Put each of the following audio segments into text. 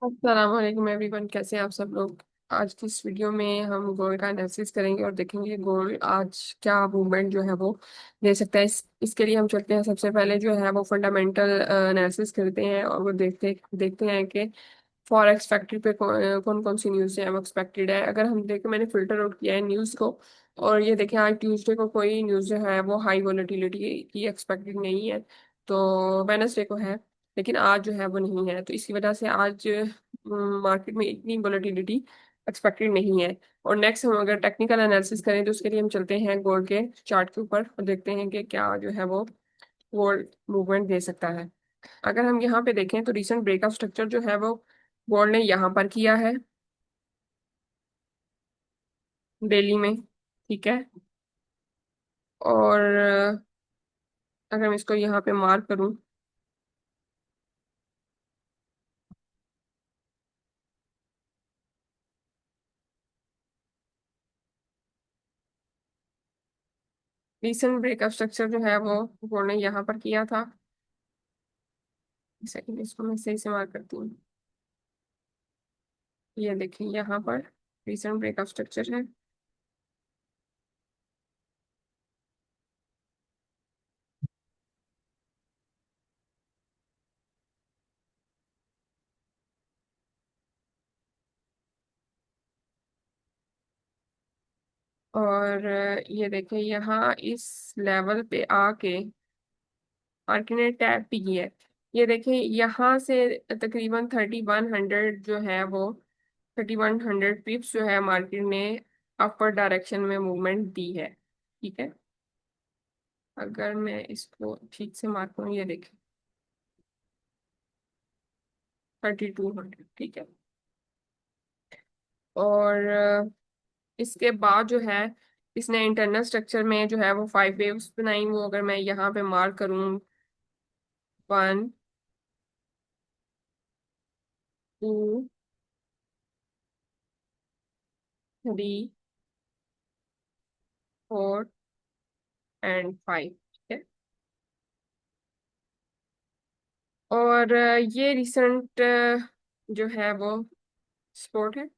अस्सलाम वालेकुम एवरीवन, कैसे हैं आप सब लोग। आज की इस वीडियो में हम गोल्ड का एनालिसिस करेंगे और देखेंगे गोल्ड आज क्या मूवमेंट जो है वो दे सकता है। इसके लिए हम चलते हैं, सबसे पहले जो है वो फंडामेंटल एनालिसिस करते हैं और वो देखते देखते हैं कि फॉरेक्स फैक्ट्री पे कौन कौन सी न्यूज़ है वो एक्सपेक्टेड है। अगर हम देखें, मैंने फिल्टर आउट किया है न्यूज़ को, और ये देखें आज ट्यूसडे को कोई न्यूज़ जो है वो हाई वोलेटिलिटी की एक्सपेक्टेड नहीं है। तो वेनसडे को है, लेकिन आज जो है वो नहीं है, तो इसकी वजह से आज मार्केट में इतनी वोलेटिलिटी एक्सपेक्टेड नहीं है। और नेक्स्ट हम अगर टेक्निकल एनालिसिस करें तो उसके लिए हम चलते हैं गोल्ड के चार्ट के ऊपर और देखते हैं कि क्या जो है वो गोल्ड मूवमेंट दे सकता है। अगर हम यहाँ पे देखें तो रिसेंट ब्रेकअप स्ट्रक्चर जो है वो गोल्ड ने यहाँ पर किया है, दिल्ली में। ठीक है। और अगर मैं इसको यहाँ पे मार्क करूँ, रिसेंट ब्रेकअप स्ट्रक्चर जो है वो गोल्ड ने यहाँ पर किया था। सेकंड, इसको मैं सही से मार्क करती हूँ। ये देखिए यहाँ पर रिसेंट ब्रेकअप स्ट्रक्चर है। और ये देखिए यहाँ इस लेवल पे आके मार्केट ने टैप भी किया है। ये देखिए यहाँ से तकरीबन 3100 जो है वो 3100 पिप्स जो है मार्केट ने अपर डायरेक्शन में मूवमेंट दी है। ठीक है। अगर मैं इसको ठीक से मार्क करूँ, ये देखिए 3200। ठीक है। और इसके बाद जो है इसने इंटरनल स्ट्रक्चर में जो है वो 5 वेव्स बनाई। वो अगर मैं यहाँ पे मार्क करूँ, 1, 2, 3, 4 एंड 5। ठीक है। और ये रिसेंट जो है वो स्पोर्ट है।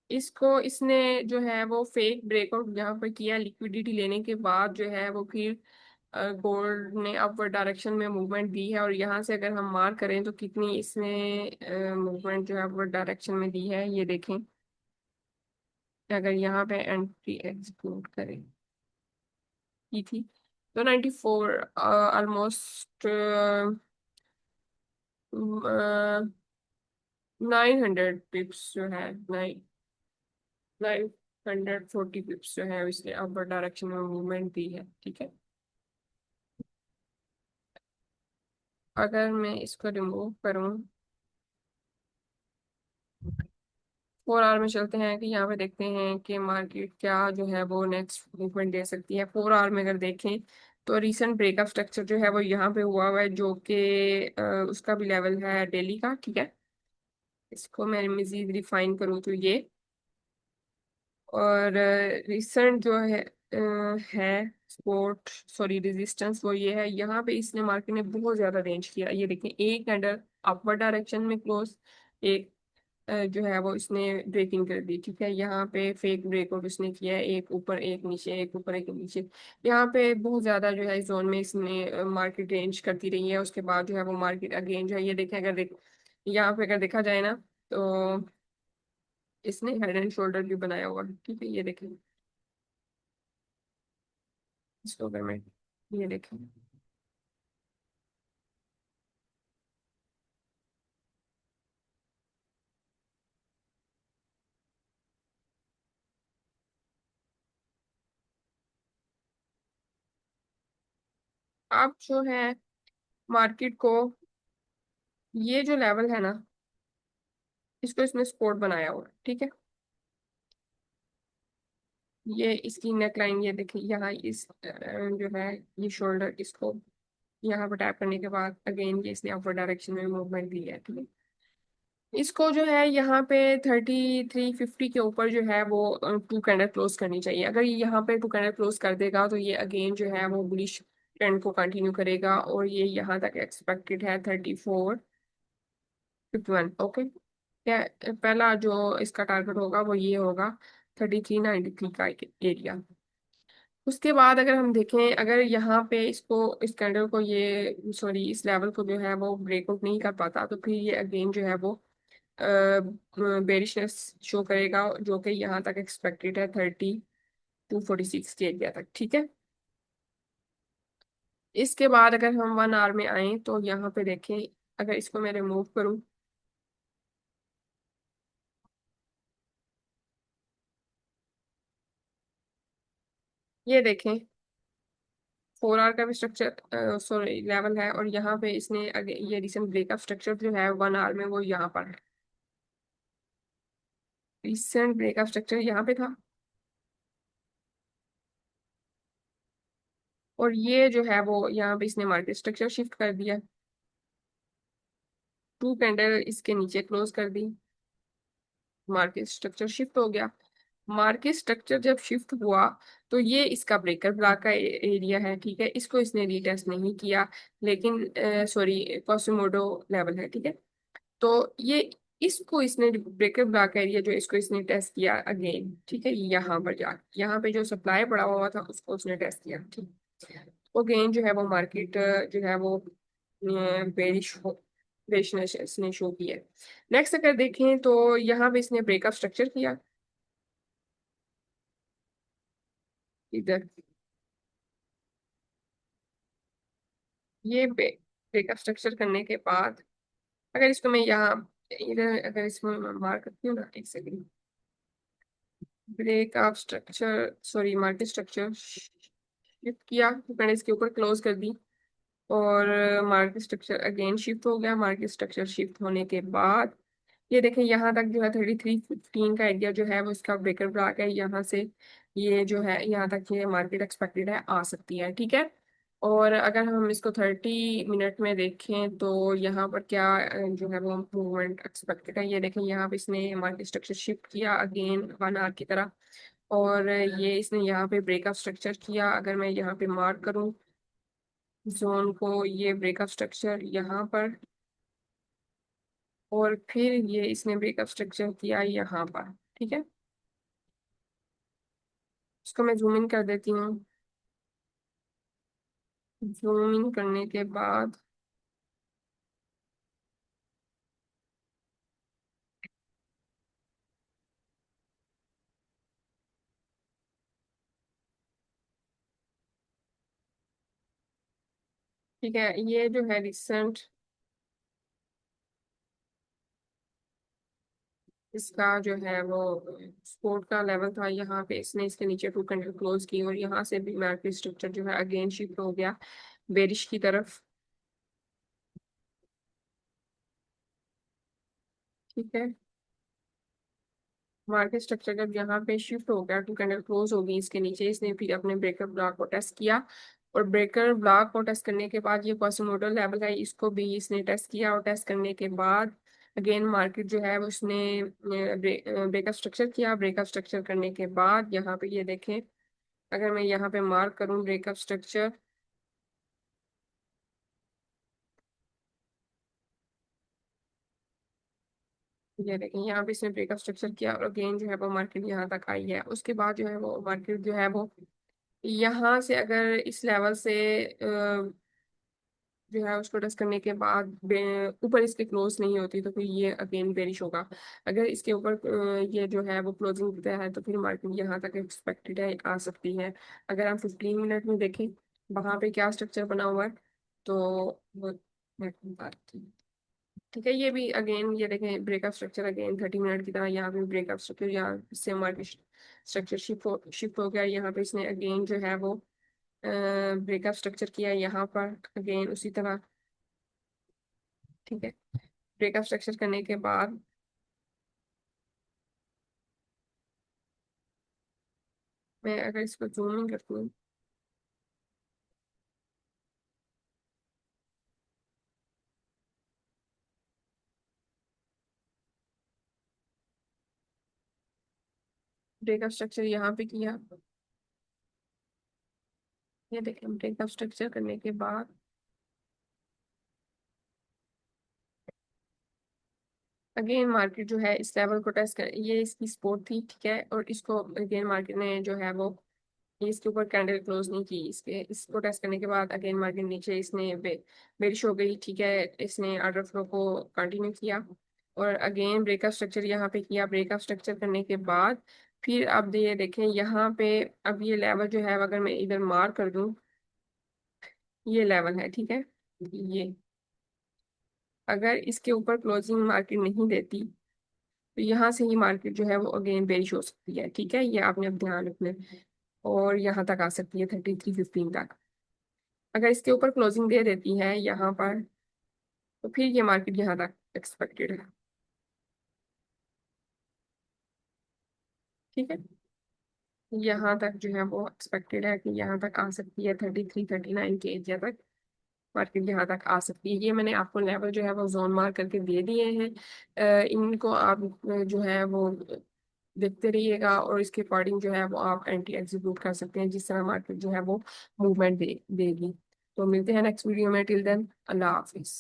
इसको इसने जो है वो फेक ब्रेकआउट यहाँ पर किया लिक्विडिटी लेने के बाद जो है वो फिर गोल्ड ने अपवर्ड डायरेक्शन में मूवमेंट दी है। और यहाँ से अगर हम मार्क करें तो कितनी इसने मूवमेंट जो है अपवर्ड डायरेक्शन में दी है, ये देखें। अगर यहाँ पे एंट्री एग्जीक्यूट करें की थी तो 94 ऑलमोस्ट 900 पिप्स जो है, 940 पिप्स जो है इसने अपर डायरेक्शन में मूवमेंट दी है। ठीक है। अगर मैं इसको रिमूव करूं, 4 आवर में चलते हैं कि यहाँ पे देखते हैं कि मार्केट क्या जो है वो नेक्स्ट मूवमेंट दे सकती है। 4 आवर में अगर देखें तो रीसेंट ब्रेकअप स्ट्रक्चर जो है वो यहाँ पे हुआ है, जो कि उसका भी लेवल है डेली का। ठीक है। इसको मैं मजीद रिफाइन करूँ तो ये, और रिसेंट जो है सपोर्ट सॉरी रेजिस्टेंस वो ये है। यहाँ पे इसने मार्केट ने बहुत ज्यादा रेंज किया। ये देखिए एक कैंडल अपवर्ड डायरेक्शन में क्लोज, एक जो है वो इसने ब्रेकिंग कर दी। ठीक है। यहाँ पे फेक ब्रेकआउट इसने किया है, एक ऊपर एक नीचे, एक ऊपर एक नीचे। यहाँ पे बहुत ज्यादा जो है इस जोन में इसने मार्केट रेंज करती रही है। उसके बाद जो है वो मार्केट अगेन जो है, ये देखें, अगर यहाँ पे अगर देखा जाए ना तो इसने हेड एंड शोल्डर भी बनाया हुआ है। ठीक है। ये देखें इसको अगर मैं, ये देखें, आप जो है मार्केट को, ये जो लेवल है ना, इसको इसने सपोर्ट बनाया हुआ है। ठीक है। ये इसकी नेक लाइन, ये देखिए यहाँ इस जो है ये शोल्डर, इसको यहाँ पर टैप करने के बाद अगेन ये इसने अपवर्ड डायरेक्शन में मूवमेंट दी है। ठीक है। इसको जो है यहाँ पे 3350 के ऊपर जो है वो टू कैंडल क्लोज करनी चाहिए। अगर ये यहाँ पे टू कैंडल क्लोज कर देगा तो ये अगेन जो है वो बुलिश ट्रेंड को कंटिन्यू करेगा, और ये यहाँ तक एक्सपेक्टेड है 34 51, ओके। क्या पहला जो इसका टारगेट होगा वो ये होगा 3393 का एरिया। उसके बाद अगर हम देखें, अगर यहाँ पे इसको, इस कैंडल को, ये सॉरी इस लेवल को जो है वो ब्रेकआउट नहीं कर पाता, तो फिर ये अगेन जो है वो बेरिशनेस शो करेगा, जो कि यहाँ तक एक्सपेक्टेड है 3246 के एरिया तक, ठीक है। इसके बाद अगर हम 1 आवर में आए तो यहाँ पे देखें, अगर इसको मैं रिमूव करूँ, ये देखें 4 आवर का भी स्ट्रक्चर, सॉरी लेवल है, और यहाँ पे इसने ये रिसेंट ब्रेकअप स्ट्रक्चर जो है 1 आवर में वो यहाँ पर है। रिसेंट ब्रेकअप स्ट्रक्चर यहाँ पे था, और ये जो है वो यहाँ पे इसने मार्केट स्ट्रक्चर शिफ्ट कर दिया, 2 कैंडल इसके नीचे क्लोज कर दी, मार्केट स्ट्रक्चर शिफ्ट हो गया। मार्केट स्ट्रक्चर जब शिफ्ट हुआ तो ये इसका ब्रेकर ब्लॉक का एरिया है, ठीक है, इसको इसने रीटेस्ट नहीं किया, लेकिन सॉरी कोसिमोडो लेवल है, ठीक है। तो ये इसको इसने ब्रेकर ब्लॉक एरिया जो इसको इसने टेस्ट किया अगेन, ठीक है, यहाँ पर जा, यहाँ पे जो सप्लाई पड़ा हुआ था उसको उसने टेस्ट किया, ठीक। अगेन जो है वो मार्केट जो है वो बेरिश हो, बेरिशनेस इसने शो किया है। नेक्स्ट अगर देखें तो यहाँ पे इसने ब्रेकअप स्ट्रक्चर किया इधर, ये ब्रेकअप स्ट्रक्चर करने के बाद अगर इसको मैं यहाँ इधर अगर इसको मार्क करती हूँ ना, एक second, breakup structure sorry market structure shift किया तो मैंने इसके ऊपर क्लोज कर दी, और मार्केट स्ट्रक्चर अगेन शिफ्ट हो गया। मार्केट स्ट्रक्चर शिफ्ट होने के बाद ये देखें यहाँ तक जो है 3315 का एरिया जो है वो इसका ब्रेकर ब्लॉक है, यहाँ से ये जो है यहाँ तक ये मार्केट एक्सपेक्टेड है आ सकती है, ठीक है। और अगर हम इसको 30 मिनट में देखें तो यहाँ पर क्या जो है वो मूवमेंट एक्सपेक्टेड है, ये देखें यहाँ पे इसने मार्केट स्ट्रक्चर शिफ्ट किया अगेन 1 आवर की तरह, और ये इसने यहाँ पे ब्रेकअप स्ट्रक्चर किया। अगर मैं यहाँ पे मार्क करूँ जोन को, ये ब्रेकअप स्ट्रक्चर यहाँ पर, और फिर ये इसने ब्रेकअप स्ट्रक्चर किया यहाँ पर, ठीक है। इसको मैं जूम इन कर देती हूँ। जूम इन करने के बाद ठीक है, ये जो है रिसेंट इसका जो है वो सपोर्ट का लेवल था, यहाँ पे इसने इसके नीचे 2 कैंडल क्लोज की, और यहाँ से भी मार्केट स्ट्रक्चर जो है अगेन शिफ्ट हो गया बेरिश की तरफ, ठीक है। मार्केट स्ट्रक्चर जब यहाँ पे शिफ्ट हो गया, 2 कैंडल क्लोज हो गई इसके नीचे, इसने फिर अपने ब्रेकर ब्लॉक को टेस्ट किया, और ब्रेकर ब्लॉक को टेस्ट करने के बाद ये क्वासीमोडो लेवल है इसको भी इसने टेस्ट किया, और टेस्ट करने के बाद अगेन मार्केट जो है वो उसने ब्रेकअप स्ट्रक्चर किया। ब्रेकअप स्ट्रक्चर करने के बाद यहाँ पे ये देखें, अगर मैं यहाँ पे मार्क करूँ ब्रेकअप स्ट्रक्चर, ये देखें यहाँ पे इसने ब्रेकअप स्ट्रक्चर किया, और अगेन जो है वो मार्केट यहाँ तक आई है। उसके बाद जो है वो मार्केट जो है वो यहाँ से अगर इस लेवल से जो है उसको टच करने के बाद ऊपर इसके क्लोज नहीं होती तो फिर ये अगेन बेरिश होगा। अगर इसके ऊपर ये जो है वो क्लोजिंग देता है तो फिर मार्केट यहाँ तक एक्सपेक्टेड है आ सकती है। अगर हम 15 मिनट में देखें वहां पे क्या स्ट्रक्चर बना हुआ है, तो वो मैं बताती हूँ। ठीक है, ये भी अगेन ये देखें ब्रेकअप स्ट्रक्चर अगेन 30 मिनट की तरह, यहाँ पे ब्रेकअप स्ट्रक्चर, यहाँ से मार्केट स्ट्रक्चर शिफ्ट हो गया। यहाँ पे इसने अगेन जो है वो ब्रेकअप स्ट्रक्चर किया यहाँ पर अगेन उसी तरह, ठीक है। ब्रेकअप स्ट्रक्चर करने के बाद मैं अगर इसको जूम इन करती हूँ, ब्रेकअप स्ट्रक्चर यहाँ पे किया, ये देखें ब्रेकअप स्ट्रक्चर करने के बाद अगेन मार्केट जो है इस लेवल को टेस्ट कर, ये इसकी सपोर्ट थी, ठीक है, और इसको अगेन मार्केट ने जो है वो इसके ऊपर कैंडल क्लोज नहीं की, इसके इसको टेस्ट करने के बाद अगेन मार्केट नीचे इसने बेरिश हो गई, ठीक है, इसने ऑर्डर फ्लो को कंटिन्यू किया और अगेन ब्रेकअप स्ट्रक्चर यहाँ पे किया। ब्रेकअप स्ट्रक्चर करने के बाद फिर अब ये देखें यहाँ पे, अब ये लेवल जो है अगर मैं इधर मार्क कर दूं, ये लेवल है, ठीक है, ये अगर इसके ऊपर क्लोजिंग मार्केट नहीं देती तो यहाँ से ही मार्केट जो है वो अगेन बेरिश हो सकती है, ठीक है, ये आपने अब ध्यान रखना है। और यहाँ तक आ सकती है 33.15 तक। अगर इसके ऊपर क्लोजिंग दे देती है यहाँ पर तो फिर ये मार्केट यहाँ तक एक्सपेक्टेड है, ठीक है, यहाँ तक जो है वो एक्सपेक्टेड है कि यहाँ तक आ सकती है 33-39 के एरिया तक मार्केट यहाँ तक आ सकती है। ये मैंने आपको लेवल जो है वो जोन मार्क करके दे दिए हैं। इनको आप जो है वो देखते रहिएगा और इसके अकॉर्डिंग जो है वो आप एंट्री एग्जीक्यूट कर सकते हैं जिस तरह मार्केट जो है वो मूवमेंट देगी। तो मिलते हैं नेक्स्ट वीडियो में, टिल देन अल्लाह हाफिज।